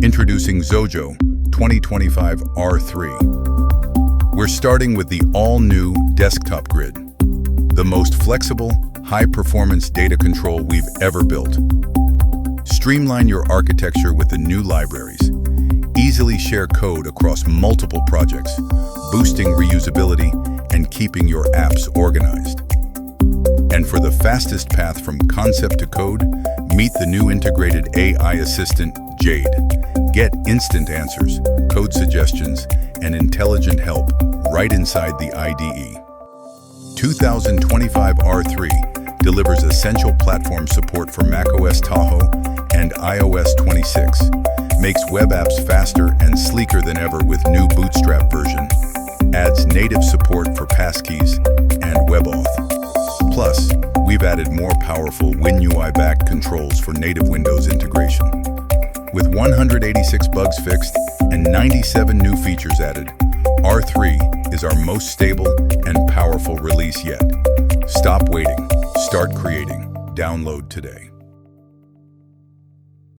Introducing Xojo 2025r3. We're starting with the all-new DesktopGrid, the most flexible, high-performance data control we've ever built. Streamline your architecture with the new libraries. Easily share code across multiple projects, boosting reusability and keeping your apps organized. And for the fastest path from concept to code, meet the new integrated AI assistant, Jade. Get instant answers, code suggestions, and intelligent help right inside the IDE. 2025r3 delivers essential platform support for macOS Tahoe and iOS 26, makes web apps faster and sleeker than ever with new Bootstrap version, adds native support for passkeys and WebAuth. Plus, we've added more powerful WinUI-backed controls for native Windows integration. With 186 bugs fixed and 97 new features added, R3 is our most stable and powerful release yet. Stop waiting. Start creating. Download today.